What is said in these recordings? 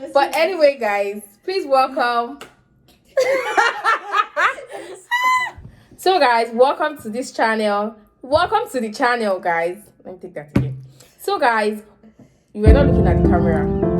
But anyway, guys, please welcome. So, guys, welcome to this channel. Welcome to the channel, guys. Let me take that again. So, guys, you were not looking at the camera.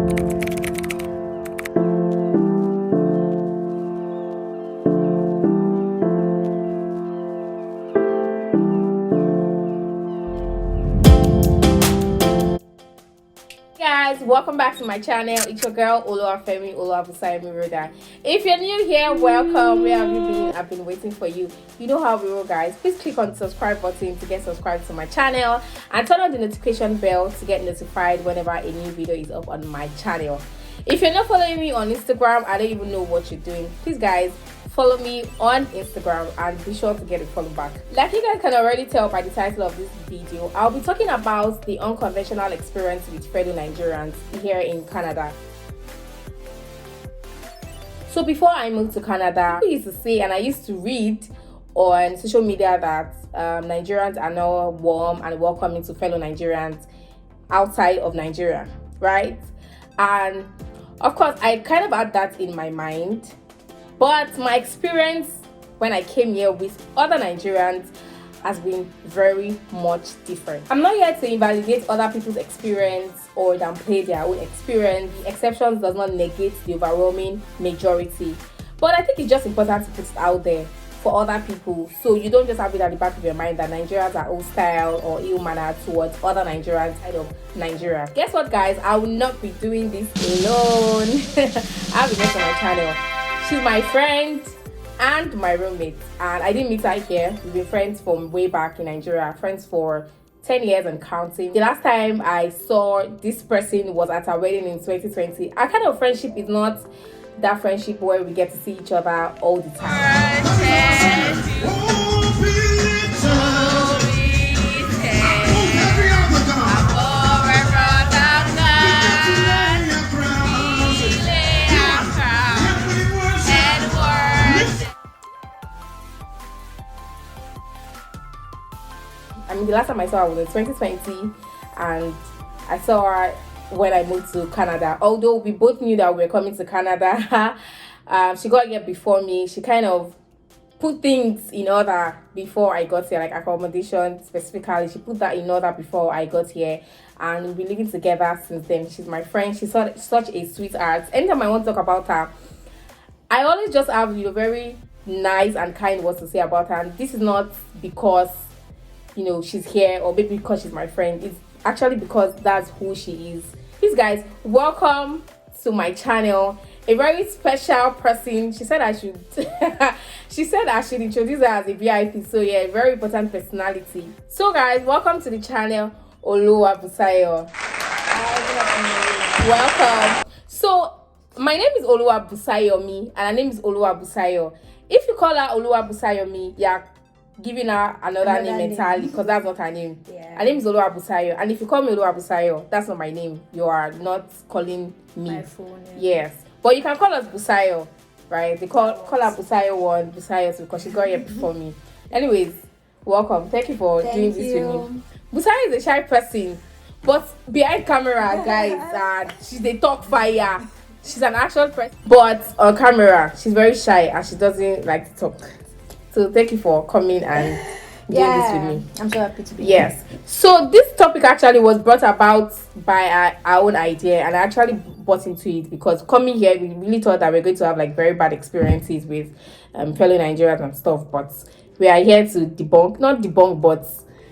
Guys, welcome back to my channel. It's your girl Oluwafemi Roda. If you're new here, welcome. Where have you been? I've been waiting for you. You know how we roll, guys. Please click on the subscribe button to get subscribed to my channel and turn on the notification bell to get notified whenever a new video is up on my channel. If you're not following me on Instagram, I don't even know what you're doing. Please, guys, follow me on Instagram and be sure to get a follow back. Like you guys can already tell by the title of this video, I'll be talking about the unconventional experience with fellow Nigerians here in Canada. So before I moved to Canada, I used to say and I used to read on social media that Nigerians are now warm and welcoming to fellow Nigerians outside of Nigeria, right? And of course, I kind of had that in my mind. But my experience when I came here with other Nigerians has been very much different. I'm not here to invalidate other people's experience or downplay their own experience. The exceptions does not negate the overwhelming majority. But I think it's just important to put it out there for other people, so you don't just have it at the back of your mind that Nigerians are hostile or ill-mannered towards other Nigerians outside of Nigeria. Guess what, guys? I will not be doing this alone. I have a guest on my channel. She's my friend and my roommate, and I didn't meet her here. We've been friends from way back in Nigeria, friends for 10 years and counting. The last time I saw this person was at our wedding in 2020. Our kind of friendship is not that friendship where we get to see each other all the time. I mean, the last time I saw her was in 2020, and I saw her when I moved to Canada. Although we both knew that we were coming to Canada, she got here before me. She kind of put things in order before I got here, like accommodation specifically. She put that in order before I got here, and we've been living together since then. She's my friend. She's such a sweetheart. Anytime I want to talk about her, I always just have very nice and kind words to say about her. And this is not because she's here or maybe because she's my friend. It's actually because that's who she is. Please, guys, welcome to my channel. A very special person. She said I should introduce her as a VIP. So yeah, a very important personality. So guys, welcome to the channel, Oluwabusayo. Welcome. So my name is Oluwabusayomi and her name is Oluwabusayo. If you call her Oluwabusayomi, yeah, giving her another name entirely, because that's not her name. Yeah. Her name is Oluwabusayo, and if you call me Oluwabusayo, that's not my name. You are not calling me. My full name. Yes, but you can call us Busayo, right? They call her Busayo 1, Busayo 2, because she got here before me. Anyways, welcome. Thank you for doing this with me. Busayo is a shy person, but behind camera, guys, she's a talk fire. She's an action person, but on camera, she's very shy and she doesn't like to talk. So thank you for coming and doing this with me. I'm so happy to be here. Yes. So this topic actually was brought about by our own idea, and I actually bought into it because coming here, we really thought that we're going to have like very bad experiences with fellow Nigerians and stuff. But we are here to not debunk, but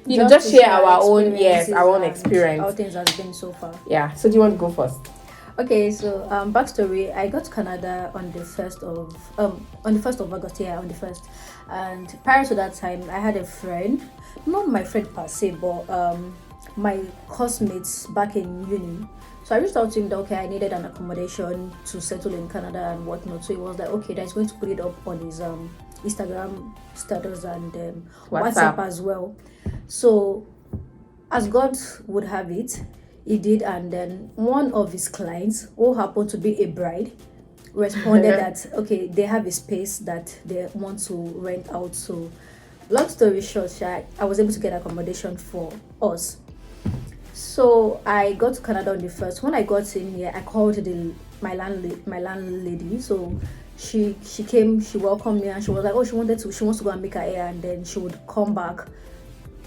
just share our own experience. How things have been so far. Yeah. So do you want to go first? Okay, so backstory. I got to Canada on the 1st of August. Yeah, on the 1st. And prior to that time, I had a friend, not my friend per se, but my classmates back in uni. So I reached out to him that okay, I needed an accommodation to settle in Canada and whatnot. So he was like, okay, that he's going to put it up on his Instagram status and WhatsApp as well. So as God would have it, he did, and then one of his clients, who happened to be a bride, responded that okay, they have a space that they want to rent out. So long story short, I was able to get accommodation for us. So I got to Canada on the 1st. When I got in here, I called the my landlady. So she came, she welcomed me, and she was like, oh, she wants to go and make her hair, and then she would come back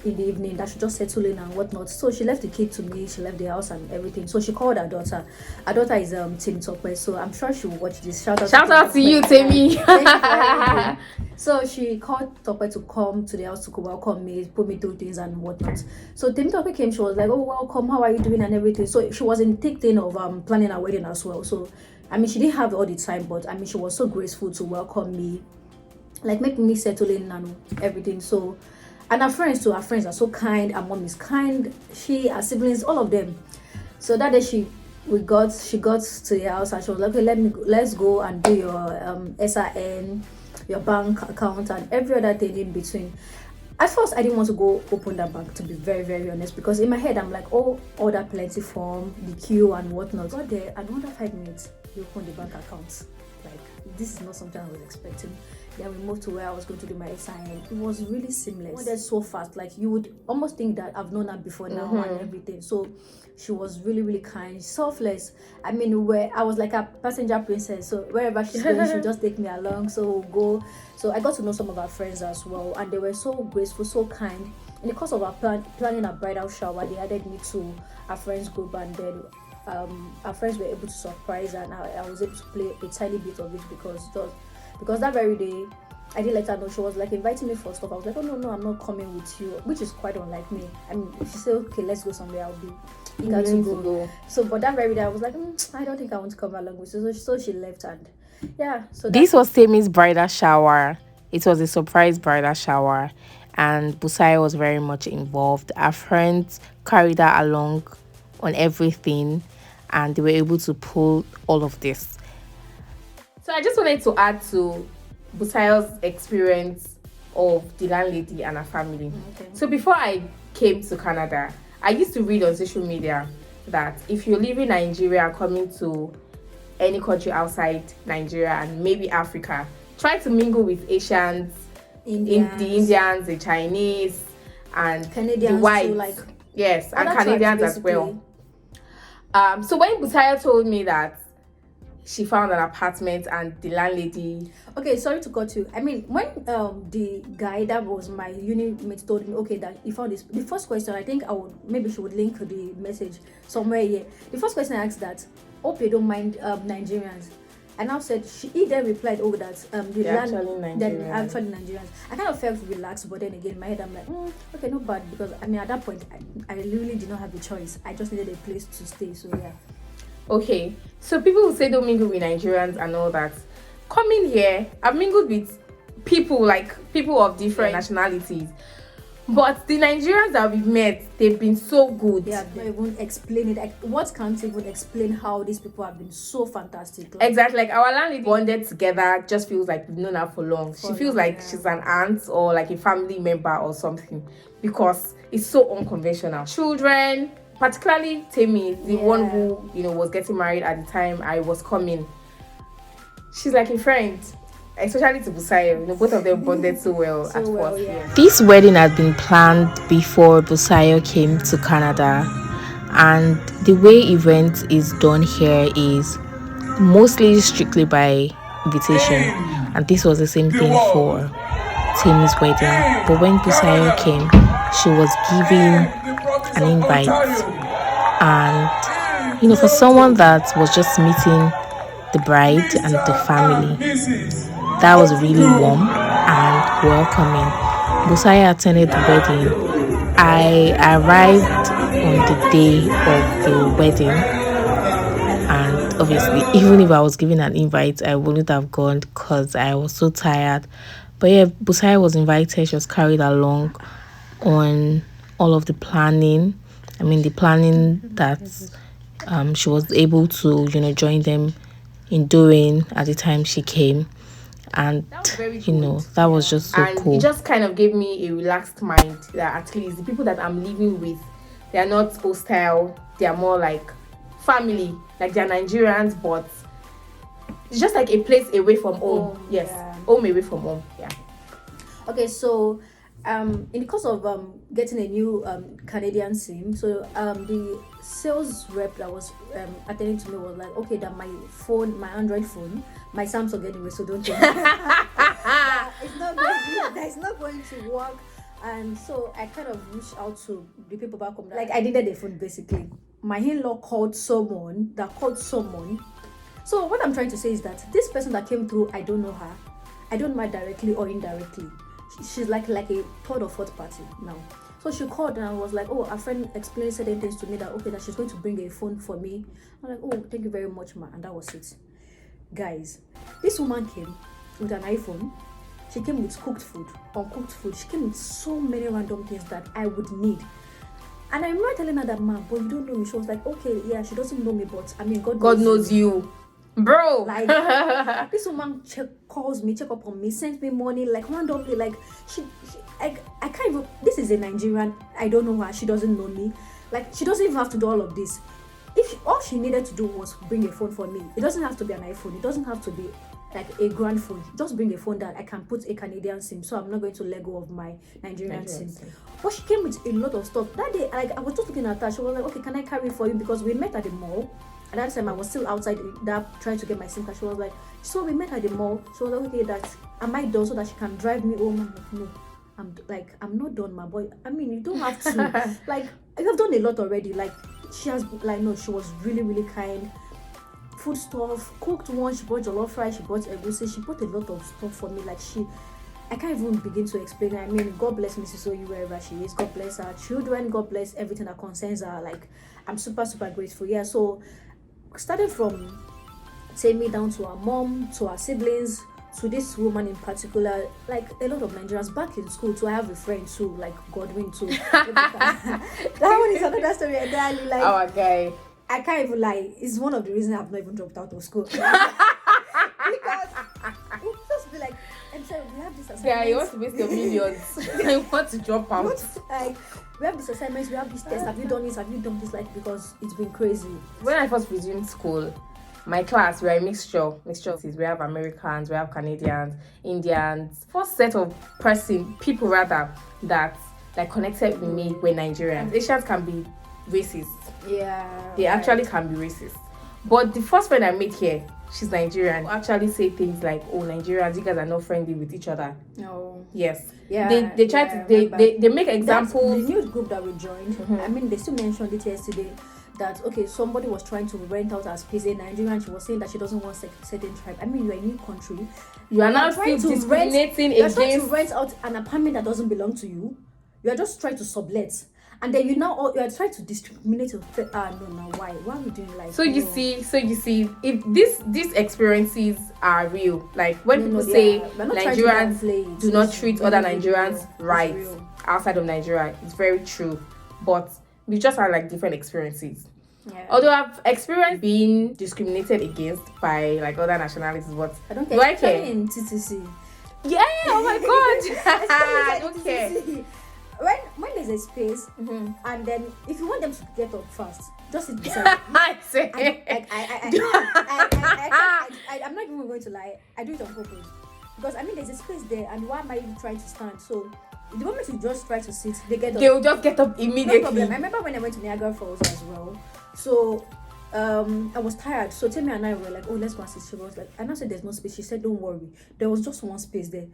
in the evening, that she just settle in and whatnot. So she left the kid to me, she left the house and everything. So she called her daughter. Her daughter is Tim Tokwe, so I'm sure she will watch this. Shout out to you, Timmy. Thank you for everything. So she called Tokwe to come to the house to welcome me, put me through things and whatnot. So Tim Tokwe came, she was like, oh, welcome, how are you doing and everything. So she was in thick thing of planning her wedding as well. So I mean, she didn't have all the time, but I mean, she was so graceful to welcome me, like making me settle in and everything. So, and her friends too, her friends are so kind, her mom is kind, her siblings, all of them. So that day she got to the house and she was like, okay, let's go and do your SRN, your bank account and every other thing in between. At first I didn't want to go open that bank, to be very, very honest, because in my head I'm like, oh, all that plenty form, the queue and whatnot. Got there and under 5 minutes you open the bank account. Like, this is not something I was expecting. Then we moved to where I was going to do my SIN. It was really seamless. It went so fast. Like, you would almost think that I've known her before now and everything. So she was really, really kind, selfless. I mean, I was like a passenger princess. So wherever she's going, she'll just take me along. So we'll go. So I got to know some of our friends as well, and they were so graceful, so kind. In the course of our planning a bridal shower, they added me to our friends group, and then our friends were able to surprise her, and I was able to play a tiny bit of it because that very day I didn't let her know. She was like inviting me for stuff. I was like, oh no, I'm not coming with you, which is quite unlike me. I mean, if she said, okay, let's go somewhere, I'll be eager to go. So but that very day I was like, I don't think I want to come along with you. So she left, and yeah. So this was Temi's bridal shower. It was a surprise bridal shower, and Busai was very much involved. Our friends carried her along on everything, and they were able to pull all of this. So I just wanted to add to Busai's experience of the landlady and her family. Okay. So before I came to Canada, I used to read on social media that if you're leaving Nigeria and coming to any country outside Nigeria and maybe Africa, try to mingle with Asians, the Indians, the Chinese, and Canadians, the whites. too, like yes, and Canadians as well. So when Busaya told me that she found an apartment and the landlady. Okay, sorry to cut you. I mean, when the guy that was my uni mate told me, okay, that he found this, the first question, I think maybe she would link the message somewhere here. The first question I asked that, hope you don't mind Nigerians. And I said, he then replied, oh, that they're actually Nigerians. I kind of felt relaxed, but then again, in my head, I'm like, okay, not bad, because I mean, at that point, I really did not have a choice. I just needed a place to stay, so yeah. Okay, so people who say don't mingle with Nigerians and all that, coming here, I've mingled with people of different nationalities, but the Nigerians that we've met, they've been so good. They have not even explained it. What can't even explain how these people have been so fantastic. Exactly, like our landlady bonded together, just feels like we've known her for long. She feels like she's an aunt or like a family member or something, because it's so unconventional. Children, particularly Temi, the one who was getting married at the time I was coming, she's like a friend, especially to Busayo. Both of them bonded so well at first. Yeah. This wedding had been planned before Busayo came to Canada, and the way event is done here is mostly strictly by invitation, and this was the same thing for Temi's wedding. But when Busayo came, she was given an invite, and for someone that was just meeting the bride and the family, that was really warm and welcoming. Busaya attended the wedding. I arrived on the day of the wedding, and obviously even if I was given an invite, I wouldn't have gone because I was so tired. But yeah, Busaya was invited. She was carried along on all of the planning. I mean, the planning that she was able to, join them in doing at the time she came. And, that was just so cool. It just kind of gave me a relaxed mind that at least the people that I'm living with, they are not hostile. They are more like family. Like, they're Nigerians, but it's just like a place away from home. Yes, home away from home. Yeah. Okay, so In the course of getting a new Canadian SIM, so the sales rep that was attending to me was like, okay, that my Android phone, my Samsung anyway, so don't think that it's not going to work. And so I kind of reached out to the people back home. Like, I needed a phone basically. My in-law called someone that called someone. So what I'm trying to say is that this person that came through, I don't know her. I don't know her directly or indirectly. She's like a third or fourth party now. So she called and I was like, oh, a friend explained certain things to me that, okay, that she's going to bring a phone for me. I'm like, oh, thank you very much, ma. And that was it. Guys, this woman came with an iPhone. She came with cooked food, uncooked food. She came with so many random things that I would need. And I remember telling her that, ma, but you don't know me. She was like, okay, yeah, she doesn't know me, but I mean, God knows you. Bro. Like, this woman calls me, check up on me, sends me money, like, randomly. Like, I can't even, this is a Nigerian, I don't know her, she doesn't know me. Like, she doesn't even have to do all of this. If all she needed to do was bring a phone for me, it doesn't have to be an iPhone, it doesn't have to be like a grand phone. Just bring a phone that I can put a Canadian SIM, so I'm not going to let go of my Nigerian SIM. But she came with a lot of stuff that day. Like, I was just looking at her, she was like, okay, can I carry it for you? Because we met at the mall. At that time I was still outside that trying to get my SIM card. She was like, so we met at the mall. She was like, okay, that am I done so that she can drive me home? I'm like, no, I'm not done, my boy. I mean, you don't have to. Like, you have done a lot already. Like, she has, like, no, she was really, really kind. Food stuff, cooked one, she bought jollof rice, she bought egusi, she bought a lot of stuff for me. Like, I can't even begin to explain. I mean, God bless Mrs. Oyi wherever she is. God bless her children. God bless everything that concerns her. Like, I'm super, super grateful. Yeah, so started from Tammy down to her mom, to her siblings, to this woman in particular, like a lot of Nigerians back in school too. I have a friend too, like Godwin too. That one is another story entirely. Like, our guy. I can't even lie. It's one of the reasons I've not even dropped out of school. Because it would just be like, I'm sorry, we have this assignment. Yeah, you want to waste your millions. You want to drop out. Like, we have this assignments, we have this test. Have you done this? Have you done this? Like, because it's been crazy. When I first resumed school, my class, we're a mixture. We have Americans, we have Canadians, Indians. First set of people rather, that connected with me were Nigerians. Asians can be racist. Yeah. They actually can be racist. But the first friend I met here, she's Nigerian. Actually say things like, oh, Nigerians, you guys are not friendly with each other. No. Yes. Yeah. They try to they make examples. The news group that we joined, I mean, they still mentioned it yesterday that, okay, somebody was trying to rent out her space in Nigeria and she was saying that she doesn't want certain tribe. I mean, you're in a new country. You are now still discriminating against. You're trying to rent against. out an apartment that doesn't belong to you. You are just trying to sublet. And then you are trying to discriminate. Why are we doing like? So you see, if these experiences are real, like when people say Nigerians do not treat other Nigerians right outside of Nigeria, it's very true. But we just had like different experiences. Yeah. Although I've experienced being discriminated against by like other nationalities, but I don't care. do I care? In TTC. Yeah. Oh my god. I don't care. When there's a space, and then if you want them to get up fast, just sit beside I'm not even going to lie. I do it on purpose because I mean there's a space there, and why am I even trying to stand? So the moment you just try to sit, they will just get up immediately. No problem. I remember when I went to Niagara Falls as well. So I was tired. So Tammy and I were like, oh, let's go and sit. She was like, and I said there's no space. She said, don't worry. There was just one space there.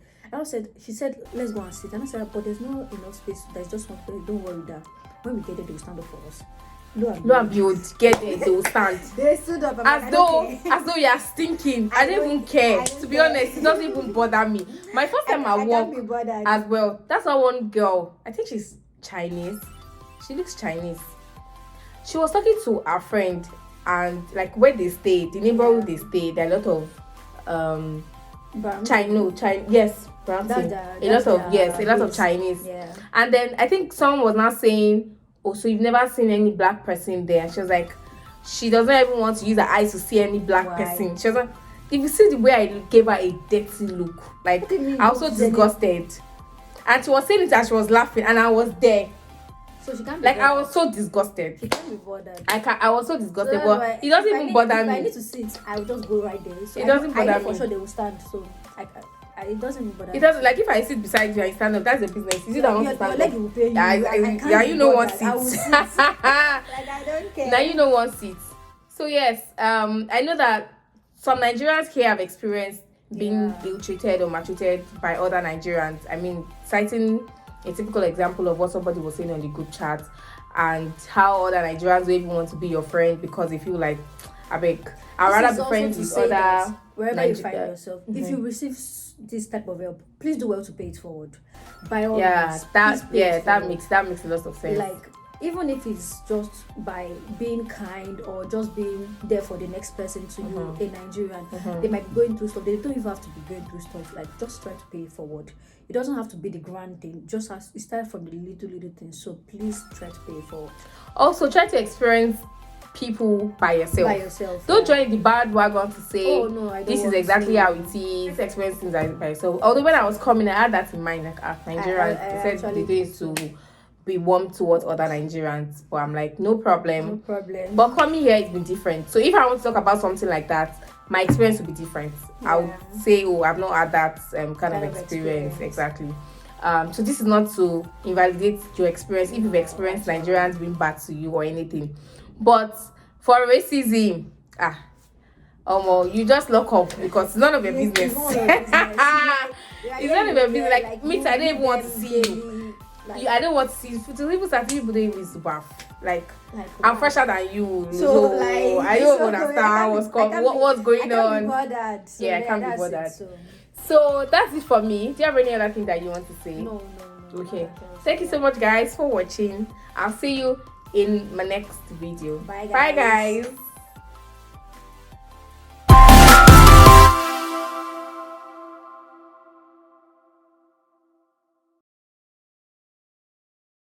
She said, let's go and sit. And I said, but there's no enough space. There's just one space. Don't worry that when we get there, they will stand up for us. Lo and behold, get there, they will stand. They stood up. As though you are stinking. I don't even care. To be honest, it doesn't even bother me. My first time at work as well. That's how one girl, I think she's Chinese. She looks Chinese. She was talking to her friend, and like where they stay, the neighborhood they stay, there are a lot of Chinese. Brampton. A lot of Chinese. Yeah. And then I think someone was now saying, oh, so you've never seen any black person there? And she was like, she doesn't even want to use her eyes to see any black person. She was like, if you see the way I gave her a dirty look, like I was so disgusted. And she was saying it as she was laughing, and I was there. So she can't be like bothered. I was so disgusted. She can't be bothered. I was so disgusted, but it doesn't even bother me. If I need to sit, I will just go right there. So it doesn't bother me. For sure they will stand. So It doesn't even bother It doesn't, like, if I sit beside you and stand up, that's a business. You don't want to your stand leg up. will pay you. Yeah, I can't yeah, be you know one bothered. I will seat. sit. Like, I don't care. Now you know one seat. So yes, I know that some Nigerians here have experienced being ill-treated or maltreated by other Nigerians. I mean, citing a typical example of what somebody was saying on the group chat, and how other Nigerians don't even want to be your friend because they feel like, I'd rather be friends with other. Wherever you find yourself, if you receive this type of help, please do well to pay it forward. By all means, that makes a lot of sense. Like, even if it's just by being kind or just being there for the next person to you, a Nigerian, they might be going through stuff. They don't even have to be going through stuff. Like, just try to pay it forward. It doesn't have to be the grand thing. Just it starts from the little things. So please try to pay it forward. Also, try to experience people by yourself. Don't join the bandwagon to say, oh no, I don't this is exactly how it is. Experience things by yourself. Although when I was coming, I had that in mind. Like, Nigerians, they said they do it to be warm towards other Nigerians, but I'm like, no problem. But coming here, it's been different. So if I want to talk about something like that, my experience will be different. I would say, I've not had that kind of experience. Exactly. So this is not to invalidate your experience if you've experienced Nigerians being bad to you or anything, but for racism, you just lock up because it's none of your business. It's none of your business. Like, me, I don't even want to see you. I don't want to see you. To people that people don't even super. Like I'm fresher than you, so like, I don't understand what's going on. I can't be bothered. So that's it for me. Do you have any other thing that you want to say? No. Okay. Thank you so much, guys, for watching. I'll see you in my next video. Bye, guys.